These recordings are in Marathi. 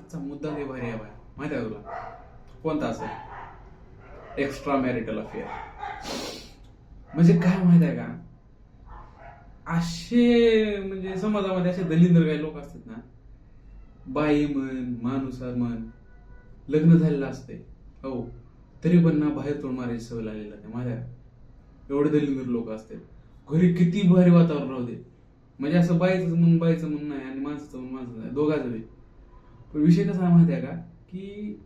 आजचा मुद्दा लय भारी आहे बाया, माहिती आहे तुला कोणता असेल? Extra marital affair. म्हणजे काय माहित आहे का, असे म्हणजे समाजामध्ये असे दलिंदर काही लोक असतात ना, बाई म्हण माणूसार म्हण लग्न झालेलं असते हो, तरी पण ना बाहेर तोंड मारायची सवय लागलेली आहे माहिती आहे. एवढे दलिंदर लोक असतात घरी, किती भारी वातावरण राहू दे, म्हणजे असं बाईचं म्हणून नाही आणि माणसाचं म्हणून माणसं नाही, दोघांचं बी. पण विषय कसा माहिती आहे का, की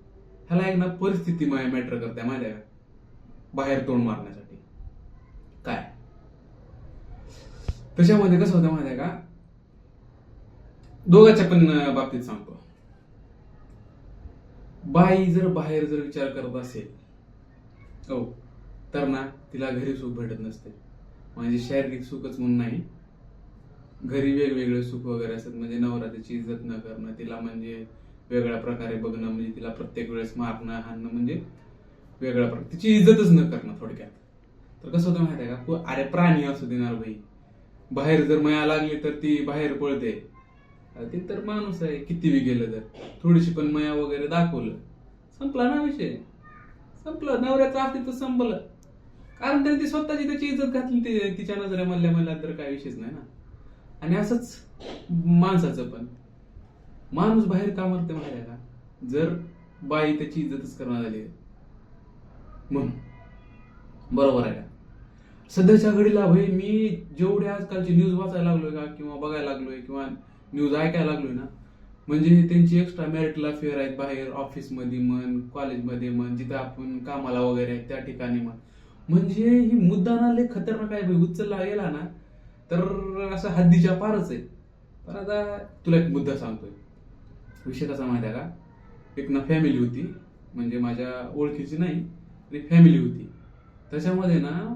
ह्याला एक ना परिस्थिती मॅटर करते माहिती आहे का, बाहेर तोंड मारण्यासाठी. काय त्याच्यामध्ये कसं होतं माहिती आहे का, दोघांच्या पण बाबतीत सांगतो. बाई जर बाहेर जर विचार करत असेल हो, तर ना तिला घरी सुख भेटत नसते. म्हणजे शारीरिक सुखच म्हणून नाही, घरी वेगवेगळे सुख वगैरे असतात. म्हणजे नवरा तिची इज्जत न करणं, तिला म्हणजे वेगळ्या प्रकारे बघणं, म्हणजे तिला प्रत्येक वेळेस मारणं हाणणं, म्हणजे वेगळ्या प्रकारे तिची इज्जतच न करणं थोडक्यात. तर कसं होतं माहिती आहे का, अरे प्राणी असू देणार भाई, बाहेर जर माया लागली तर ती बाहेर पळते. ते तर माणूस आहे, किती बी गेलं तर थोडीशी पण माया वगैरे दाखवलं, संपला ना विषय, संपलं, नवऱ्याचं अस्तित्व संपलं. कारण त्याने ती स्वतःची त्याची इज्जत घातली तिच्या नजरे म्हणल्या तर काही विषयच नाही ना. आणि असंच माणसाचं पण, माणूस बाहेर का मरते माहिती आहे का, जर बाई त्याची इज्जतच करणार झाली म्हणून. बरोबर आहे का? सध्याच्या घडीला भाई मी जेवढे आजकालची न्यूज वाचायला लागलोय का, किंवा बघायला लागलोय, किंवा न्यूज ऐकायला लागलोय ना, म्हणजे त्यांची एक्स्ट्रा मॅरिटल अफेअर आहेत बाहेर, ऑफिसमध्ये म्हण, कॉलेजमध्ये म्हण, जिथं आपण कामाला वगैरे आहेत त्या ठिकाणी म्हण. म्हणजे ही मुद्दा ना लय खतरनाक आहे भाई, उचलला गेला ना तर असं हद्दीच्या पारच आहे. पण आता तुला एक मुद्दा सांगतोय. विषय कसा माहिती आहे का, एक ना फॅमिली होती, म्हणजे माझ्या ओळखीची नाही, आणि फॅमिली होती. त्याच्यामध्ये ना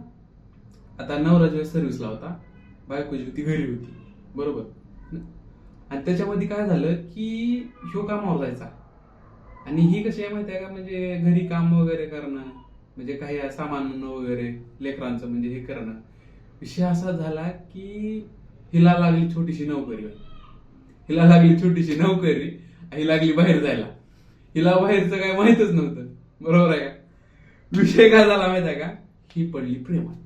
आता नवरा जेव्हा सर्व्हिसला होता, बायको जी होती घरी होती, बरोबर. आणि त्याच्यामध्ये काय झालं की ह्यो कामावर जायचा आणि ही कशी आहे माहिती आहे का, म्हणजे घरी काम वगैरे करणं, म्हणजे काही सामान वगैरे लेकरांचं म्हणजे हे करणं. विषय असा झाला की हिला लागली छोटीशी नोकरी, हिला लागली छोटीशी नोकरी, ही लागली बाहेर जायला. हिला बाहेरचं काय माहितच नव्हतं, बरोबर आहे का. विषय काय झाला माहिती आहे का, ही पडली प्रेमात.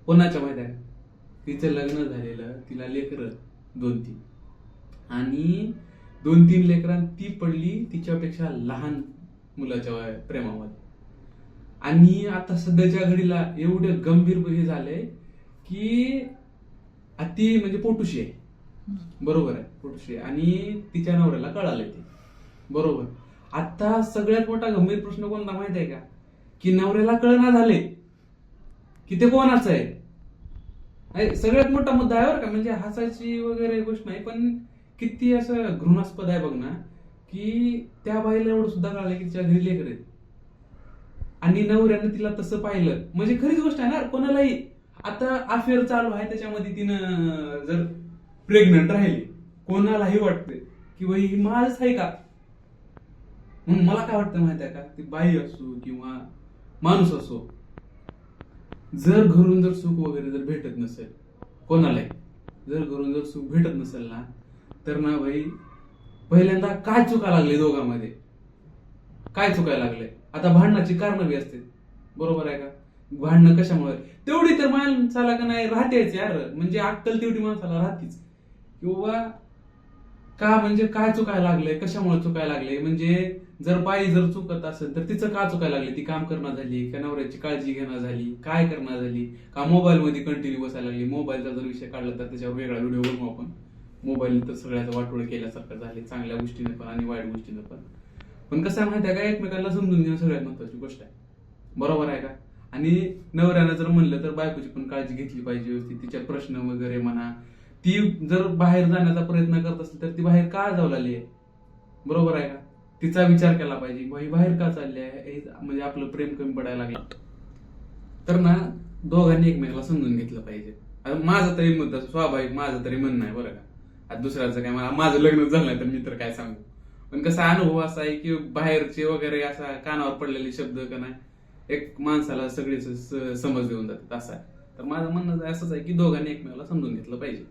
कोणाच्या माहिती आहे का, तिचं लग्न झालेलं, तिला लेकरं 2-3, आणि 2-3 लेकरां ती पडली तिच्यापेक्षा लहान मुलाच्या प्रेमामध्ये. आणि आता सध्याच्या घडीला एवढं गंभीर हे झालंय की ती म्हणजे पोटुशी आहे, बरोबर आहे, पोटुशी आहे, आणि तिच्या नवऱ्याला कळालंय ते, बरोबर. आता सगळ्यात मोठा गंभीर प्रश्न कोणता माहिती आहे का, की नवऱ्याला कळना झाले की ते कोणाचं आहे. सगळ्यात मोठा मुद्दा आहे बरं का, म्हणजे हसायची वगैरे गोष्ट नाही, पण किती असं घृणास्पद आहे बघ ना, की त्या बाईला एवढं सुद्धा कळलं की तिच्या घरी लेकर आहेत आणि नवऱ्यानं तिला तसं पाहिलं. म्हणजे खरीच गोष्ट आहे ना, कोणालाही आता अफेअर चालू आहे त्याच्यामध्ये तिनं जर प्रेग्नंट राहिली, कोणालाही वाटते की बाई ही माझच आहे का. म्हणून मला काय वाटतं माहिती आहे का, ती बाई असो किंवा माणूस असो, जर घरून जर सुख वगैरे जर भेटत नसेल कोणालाही, जर घरून जर सुख भेटत नसेल ना, तर ना भाई पहिल्यांदा काय चुका लागले दोघांमध्ये, काय चुकायला लागले. आता भांडणाची कारणं बी असते, बरोबर आहे का. भांडणं कशामुळे, तेवढी तर माणसाला का नाही राहतेच यार, म्हणजे अक्कल तेवढी माणसाला राहतेच, किंवा का म्हणजे काय चुकायला लागले, कशामुळे चुकायला लागले. म्हणजे जर बाई जर चुकत असेल तर तिचं का चुकायला लागली, ती काम करणं झाली का, नवऱ्याची काळजी घेणं झाली, काय करणं झाली का, मोबाईल मध्ये कंटिन्यू बसायला लागली. मोबाईलचा जर विषय काढला तर त्याच्यावर वेगळा व्हिडिओ बनवू आपण. मोबाईल तर सगळ्याचं वाटोळ केल्यासारखं झाले, चांगल्या गोष्टीने पण आणि वाईट गोष्टीने पण. पण कसं आहे माहिती आहे का, एकमेकांना समजून घेणं सगळ्यात महत्वाची गोष्ट आहे, बरोबर आहे का. आणि नवऱ्यानं जर म्हणलं तर बायकोची पण काळजी घेतली पाहिजे व्यवस्थित, तिच्या प्रश्न वगैरे म्हणा. ती जर बाहेर जाण्याचा प्रयत्न करत असेल तर ती बाहेर का जाऊ लागली आहे, बरोबर आहे का. तिचा विचार केला पाहिजे, बाई बाहेर का चालली आहे, म्हणजे आपलं प्रेम कमी पडायला लागलं तर ना दोघांनी एकमेकाला समजून घेतलं पाहिजे. माझं तरी मुद्दा स्वाभाविक, माझं तरी म्हणणं आहे बरं का. आता दुसऱ्याचं काय, माझं लग्न झालं नाही तर मी तर काय सांगू. पण कसा अनुभव असा आहे की बाहेरचे वगैरे असा कानावर पडलेले शब्द का नाही एक माणसाला सगळे समज देऊन जातात, असा आहे. तर माझं म्हणणं असंच आहे की दोघांनी एकमेकाला समजून घेतलं पाहिजे.